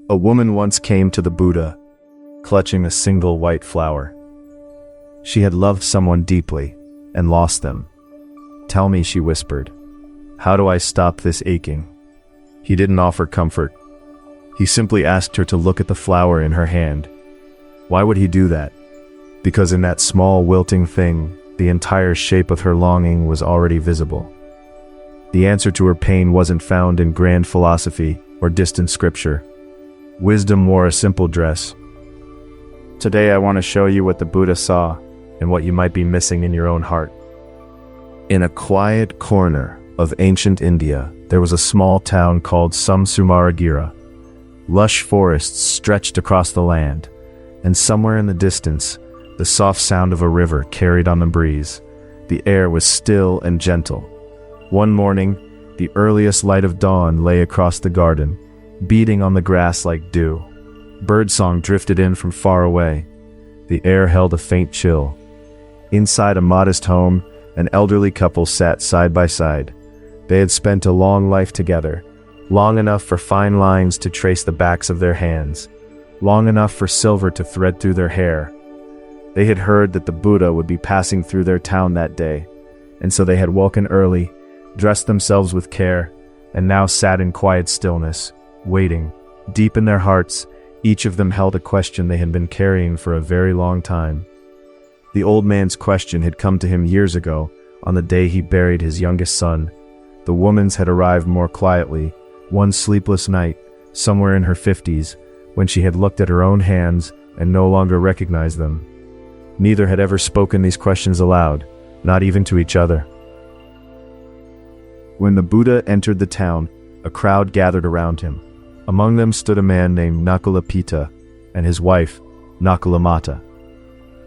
A woman once came to the Buddha, clutching a single white flower. She had loved someone deeply and lost them. "Tell me," she whispered, "how do I stop this aching?" He didn't offer comfort. He simply asked her to look at the flower in her hand. Why would he do that? Because in that small wilting thing, the entire shape of her longing was already visible. The answer to her pain wasn't found in grand philosophy or distant scripture. Wisdom wore a simple dress. Today I want to show you what the Buddha saw and what you might be missing in your own heart. In a quiet corner of ancient India, there was a small town called Samsumaragira. Lush forests stretched across the land, and somewhere in the distance, the soft sound of a river carried on the breeze. The air was still and gentle. One morning, the earliest light of dawn lay across the garden, beating on the grass like dew. Birdsong drifted in from far away. The air held a faint chill. Inside a modest home, an elderly couple sat side by side. They had spent a long life together, long enough for fine lines to trace the backs of their hands, long enough for silver to thread through their hair. They had heard that the Buddha would be passing through their town that day, and so they had woken early, dressed themselves with care, and now sat in quiet stillness, waiting. Deep in their hearts, each of them held a question they had been carrying for a very long time. The old man's question had come to him years ago, on the day he buried his youngest son. The woman's had arrived more quietly, one sleepless night, somewhere in her 50s, when she had looked at her own hands and no longer recognized them. Neither had ever spoken these questions aloud, not even to each other. When the Buddha entered the town, a crowd gathered around him. Among them stood a man named Nakulapita and his wife, Nakulamata.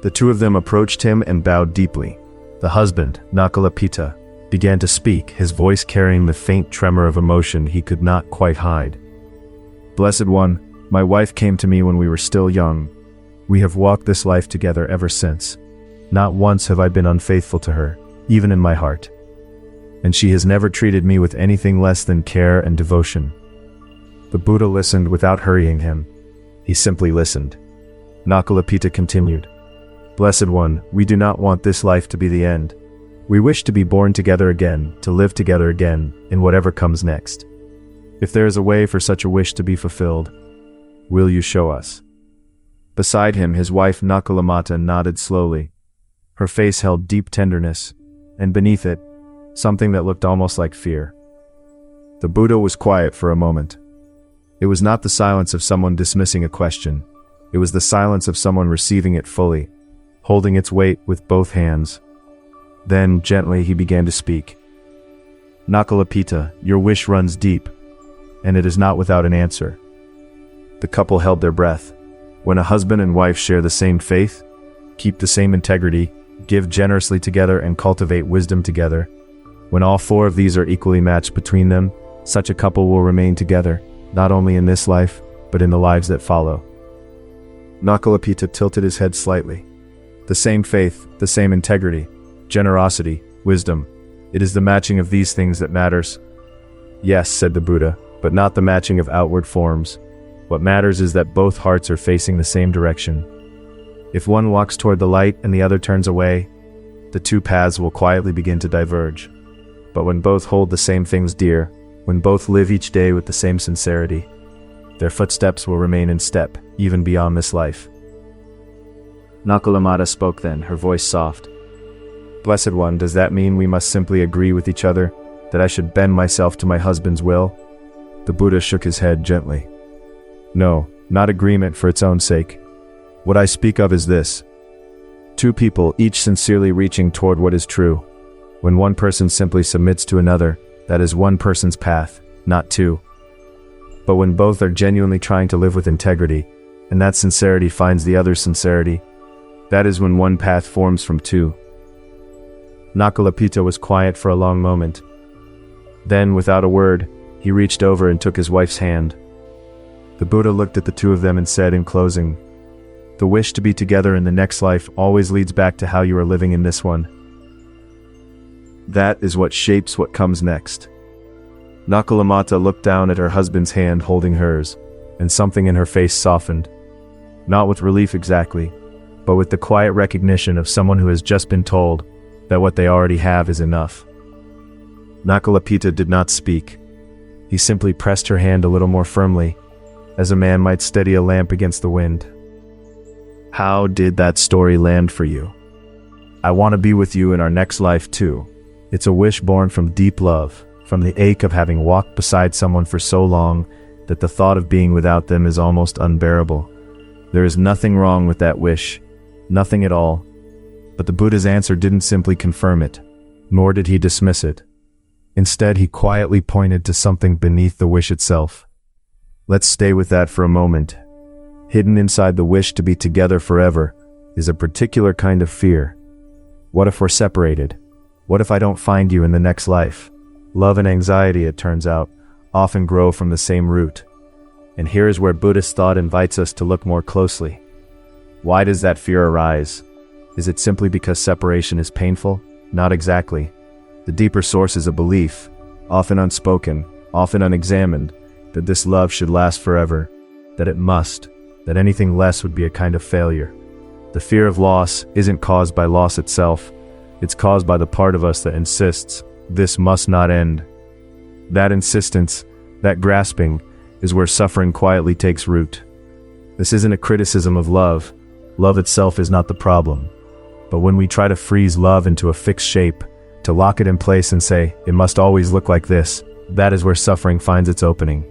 The two of them approached him and bowed deeply. The husband, Nakulapita, began to speak, his voice carrying the faint tremor of emotion he could not quite hide. "Blessed One, my wife came to me when we were still young. We have walked this life together ever since. Not once have I been unfaithful to her, even in my heart. And she has never treated me with anything less than care and devotion." The Buddha listened without hurrying him. He simply listened. Nakulapita continued, "Blessed One, we do not want this life to be the end. We wish to be born together again, to live together again, in whatever comes next. If there is a way for such a wish to be fulfilled, will you show us?" Beside him, his wife Nakulamata nodded slowly. Her face held deep tenderness, and beneath it, something that looked almost like fear. The Buddha was quiet for a moment. It was not the silence of someone dismissing a question. It was the silence of someone receiving it fully, holding its weight with both hands. Then, gently, he began to speak. "Nakulapita, your wish runs deep, and it is not without an answer." The couple held their breath. When a husband and wife share the same faith, keep the same integrity, give generously together, and cultivate wisdom together, when all four of these are equally matched between them, such a couple will remain together, not only in this life, but in the lives that follow. Nakulapita tilted his head slightly. The same faith, the same integrity, generosity, wisdom. It is the matching of these things that matters. "Yes," said the Buddha, "but not the matching of outward forms. What matters is that both hearts are facing the same direction. If one walks toward the light and the other turns away, the two paths will quietly begin to diverge. But when both hold the same things dear, when both live each day with the same sincerity, their footsteps will remain in step, even beyond this life." Nakulamata spoke then, her voice soft. "Blessed One, does that mean we must simply agree with each other, that I should bend myself to my husband's will?" The Buddha shook his head gently. "No, not agreement for its own sake. What I speak of is this: two people each sincerely reaching toward what is true. When one person simply submits to another, that is one person's path, not two. But when both are genuinely trying to live with integrity, and that sincerity finds the other's sincerity, that is when one path forms from two." Nakulapita was quiet for a long moment. Then, without a word, he reached over and took his wife's hand. The Buddha looked at the two of them and said in closing, "The wish to be together in the next life always leads back to how you are living in this one. That is what shapes what comes next." Nakulamata looked down at her husband's hand holding hers. and something in her face softened. Not with relief exactly, but with the quiet recognition of someone who has just been told that what they already have is enough. Nakulapita did not speak. He simply pressed her hand a little more firmly, as a man might steady a lamp against the wind. How did that story land for you? I want to be with you in our next life too. It's a wish born from deep love, from the ache of having walked beside someone for so long that the thought of being without them is almost unbearable. There is nothing wrong with that wish, nothing at all. But the Buddha's answer didn't simply confirm it, nor did he dismiss it. Instead, he quietly pointed to something beneath the wish itself. Let's stay with that for a moment. Hidden inside the wish to be together forever is a particular kind of fear. What if we're separated? What if I don't find you in the next life? Love and anxiety, it turns out, often grow from the same root. And here is where Buddhist thought invites us to look more closely. Why does that fear arise? Is it simply because separation is painful? Not exactly. The deeper source is a belief, often unspoken, often unexamined, that this love should last forever, that it must, that anything less would be a kind of failure. The fear of loss isn't caused by loss itself, it's caused by the part of us that insists this must not end. That insistence, that grasping, is where suffering quietly takes root. This isn't a criticism of love. Love itself is not the problem. But when we try to freeze love into a fixed shape, to lock it in place and say, it must always look like this, that is where suffering finds its opening.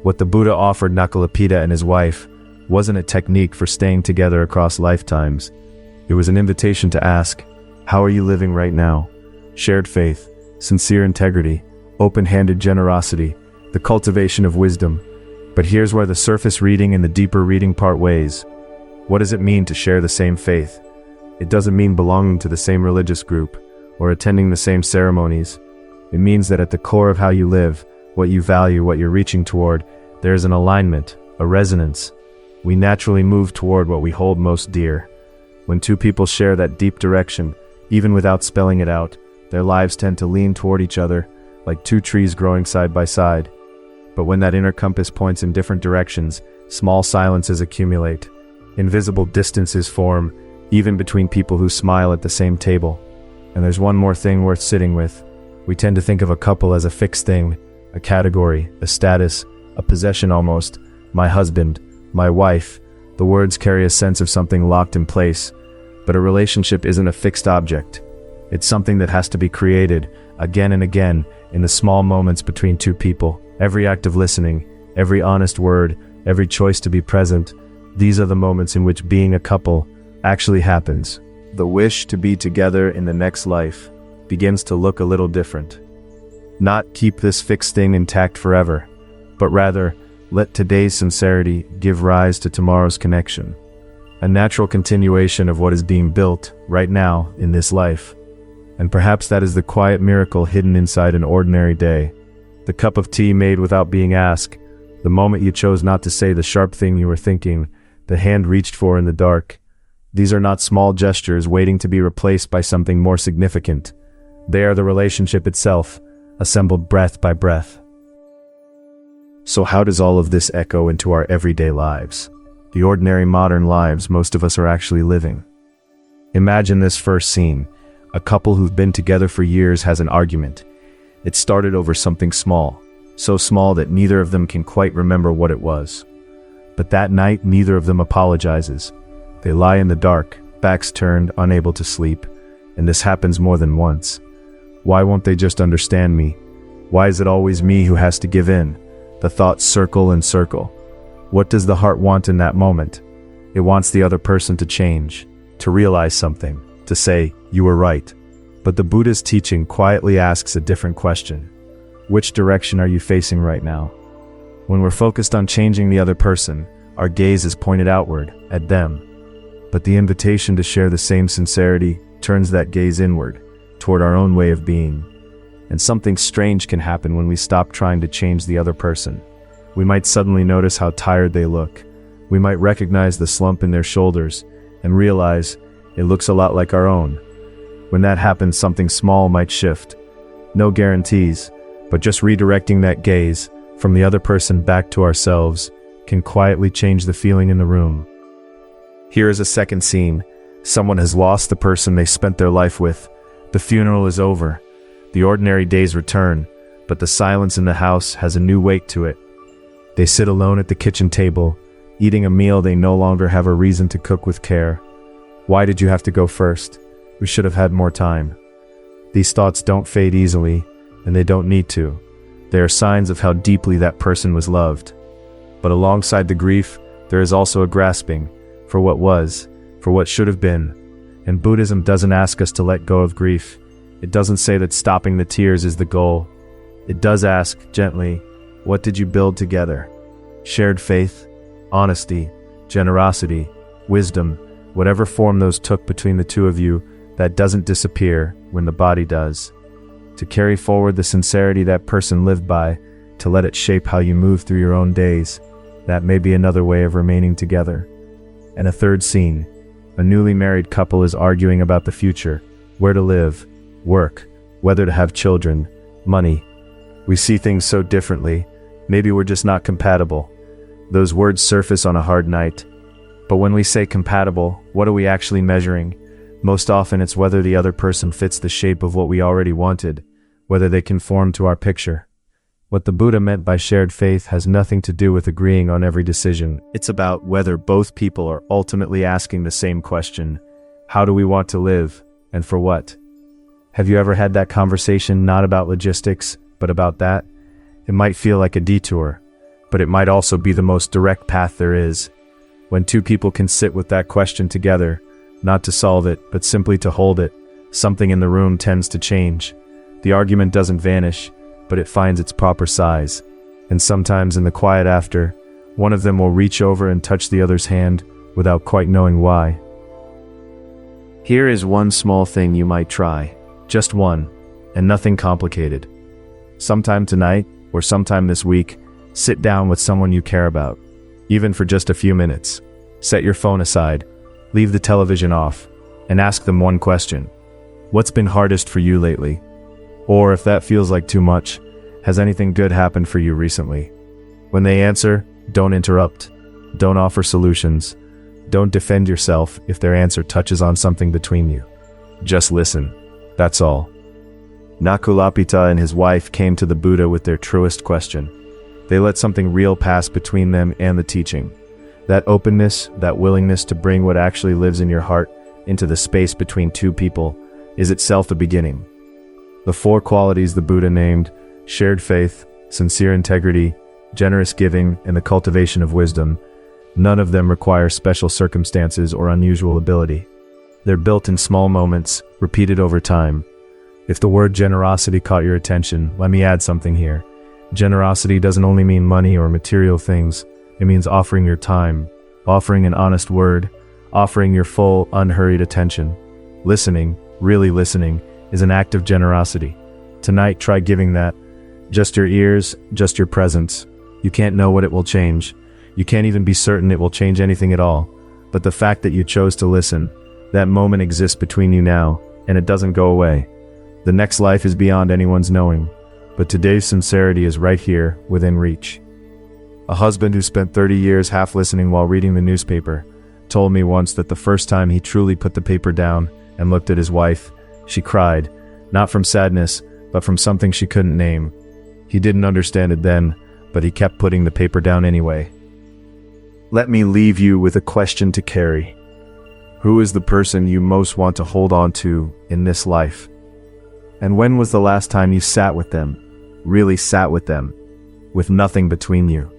What the Buddha offered Nakulapita and his wife wasn't a technique for staying together across lifetimes. It was an invitation to ask, how are you living right now? Shared faith, sincere integrity, open-handed generosity, the cultivation of wisdom. But here's where the surface reading and the deeper reading part ways. What does it mean to share the same faith? It doesn't mean belonging to the same religious group or attending the same ceremonies. It means that at the core of how you live, what you value, what you're reaching toward, there is an alignment, a resonance. We naturally move toward what we hold most dear. When two people share that deep direction, even without spelling it out, their lives tend to lean toward each other, like two trees growing side by side. But when that inner compass points in different directions, small silences accumulate. Invisible distances form, even between people who smile at the same table. And there's one more thing worth sitting with. We tend to think of a couple as a fixed thing, a category, a status, a possession almost. My husband, my wife. The words carry a sense of something locked in place. But a relationship isn't a fixed object. It's something that has to be created, again and again, in the small moments between two people. Every act of listening, every honest word, every choice to be present. These are the moments in which being a couple actually happens. The wish to be together in the next life begins to look a little different. Not keep this fixed thing intact forever, but rather let today's sincerity give rise to tomorrow's connection. A natural continuation of what is being built right now in this life. And perhaps that is the quiet miracle hidden inside an ordinary day. The cup of tea made without being asked, the moment you chose not to say the sharp thing you were thinking, the hand reached for in the dark. These are not small gestures waiting to be replaced by something more significant. They are the relationship itself, assembled breath by breath. So how does all of this echo into our everyday lives? The ordinary modern lives most of us are actually living. Imagine this first scene. A couple who've been together for years has an argument. It started over something small, so small that neither of them can quite remember what it was. But that night, neither of them apologizes. They lie in the dark, backs turned, unable to sleep, and this happens more than once. Why won't they just understand me? Why is it always me who has to give in? The thoughts circle and circle. What does the heart want in that moment? It wants the other person to change, to realize something, to say, you were right. But the Buddha's teaching quietly asks a different question. Which direction are you facing right now? When we're focused on changing the other person, our gaze is pointed outward, at them. But the invitation to share the same sincerity turns that gaze inward, toward our own way of being. And something strange can happen when we stop trying to change the other person. We might suddenly notice how tired they look. We might recognize the slump in their shoulders and realize it looks a lot like our own. When that happens, something small might shift. No guarantees, but just redirecting that gaze from the other person back to ourselves can quietly change the feeling in the room. Here is a second scene. Someone has lost the person they spent their life with. The funeral is over. The ordinary days return, but the silence in the house has a new weight to it. They sit alone at the kitchen table, eating a meal they no longer have a reason to cook with care. Why did you have to go first? We should have had more time. These thoughts don't fade easily, and they don't need to. They are signs of how deeply that person was loved. But alongside the grief, there is also a grasping for what was, for what should have been. And Buddhism doesn't ask us to let go of grief. It doesn't say that stopping the tears is the goal. It does ask, gently, what did you build together? Shared faith, honesty, generosity, wisdom, whatever form those took between the two of you, that doesn't disappear when the body does. To carry forward the sincerity that person lived by, to let it shape how you move through your own days, that may be another way of remaining together. And a third scene. A newly married couple is arguing about the future, where to live, work, whether to have children, money. We see things so differently. Maybe we're just not compatible. Those words surface on a hard night. But when we say compatible, what are we actually measuring? Most often it's whether the other person fits the shape of what we already wanted, whether they conform to our picture. What the Buddha meant by shared faith has nothing to do with agreeing on every decision. It's about whether both people are ultimately asking the same question. How do we want to live, and for what? Have you ever had that conversation not about logistics, but about that? It might feel like a detour, but it might also be the most direct path there is. When two people can sit with that question together, not to solve it, but simply to hold it, something in the room tends to change. The argument doesn't vanish, but it finds its proper size. And sometimes in the quiet after, one of them will reach over and touch the other's hand without quite knowing why. Here is one small thing you might try. Just one, and nothing complicated. Sometime tonight, or sometime this week, sit down with someone you care about, even for just a few minutes. Set your phone aside, leave the television off, and ask them one question. What's been hardest for you lately? Or if that feels like too much, has anything good happened for you recently? When they answer, don't interrupt. Don't offer solutions. Don't defend yourself if their answer touches on something between you. Just listen. That's all. Nakulapita and his wife came to the Buddha with their truest question. They let something real pass between them and the teaching. That openness, that willingness to bring what actually lives in your heart into the space between two people, is itself the beginning. The four qualities the Buddha named, shared faith, sincere integrity, generous giving, and the cultivation of wisdom, none of them require special circumstances or unusual ability. They're built in small moments, repeated over time. If the word generosity caught your attention, let me add something here. Generosity doesn't only mean money or material things. It means offering your time, offering an honest word, offering your full, unhurried attention. Listening, really listening, is an act of generosity. Tonight, try giving that. Just your ears, just your presence. You can't know what it will change. You can't even be certain it will change anything at all. But the fact that you chose to listen, that moment exists between you now, and it doesn't go away. The next life is beyond anyone's knowing, but today's sincerity is right here, within reach. A husband who spent 30 years half listening while reading the newspaper told me once that the first time he truly put the paper down and looked at his wife, she cried, not from sadness, but from something she couldn't name. He didn't understand it then, but he kept putting the paper down anyway. Let me leave you with a question to carry. Who is the person you most want to hold on to in this life? And when was the last time you sat with them, really sat with them, with nothing between you?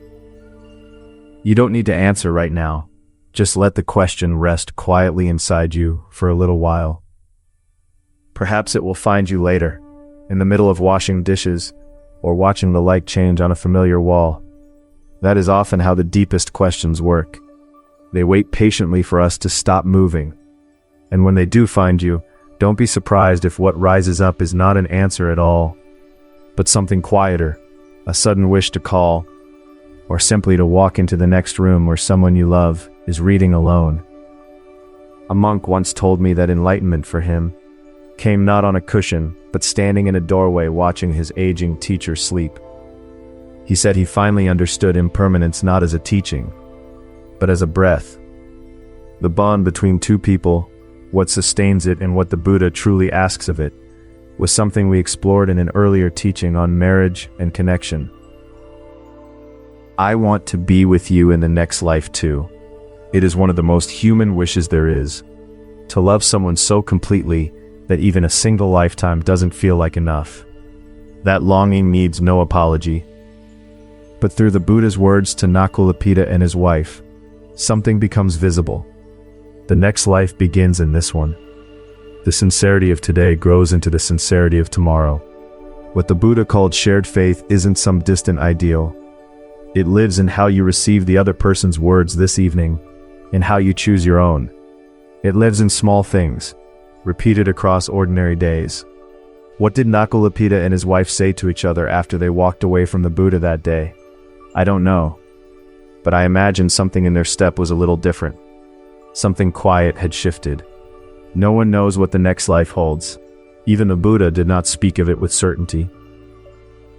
You don't need to answer right now. Just let the question rest quietly inside you for a little while. Perhaps it will find you later, in the middle of washing dishes, or watching the light change on a familiar wall. That is often how the deepest questions work. They wait patiently for us to stop moving. And when they do find you, don't be surprised if what rises up is not an answer at all, but something quieter, a sudden wish to call, or simply to walk into the next room where someone you love is reading alone. A monk once told me that enlightenment for him came not on a cushion, but standing in a doorway watching his aging teacher sleep. He said he finally understood impermanence not as a teaching, but as a breath. The bond between two people, what sustains it and what the Buddha truly asks of it, was something we explored in an earlier teaching on marriage and connection. I want to be with you in the next life too. It is one of the most human wishes there is, to love someone so completely that even a single lifetime doesn't feel like enough. That longing needs no apology. But through the Buddha's words to Nakulapita and his wife, something becomes visible. The next life begins in this one. The sincerity of today grows into the sincerity of tomorrow. What the Buddha called shared faith isn't some distant ideal. It lives in how you receive the other person's words this evening, and how you choose your own. It lives in small things, repeated across ordinary days. What did Nakulapita and his wife say to each other after they walked away from the Buddha that day? I don't know, but I imagine something in their step was a little different. Something quiet had shifted. No one knows what the next life holds. Even the Buddha did not speak of it with certainty.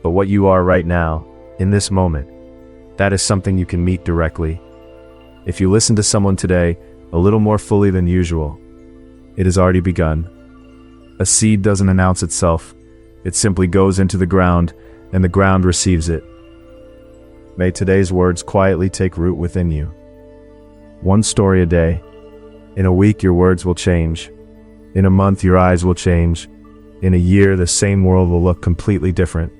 But what you are right now, in this moment, that is something you can meet directly. If you listen to someone today a little more fully than usual, it has already begun. A seed doesn't announce itself. It simply goes into the ground, and the ground receives it. May today's words quietly take root within you. One story a day. In a week, your words will change. In a month, your eyes will change. In a year, the same world will look completely different.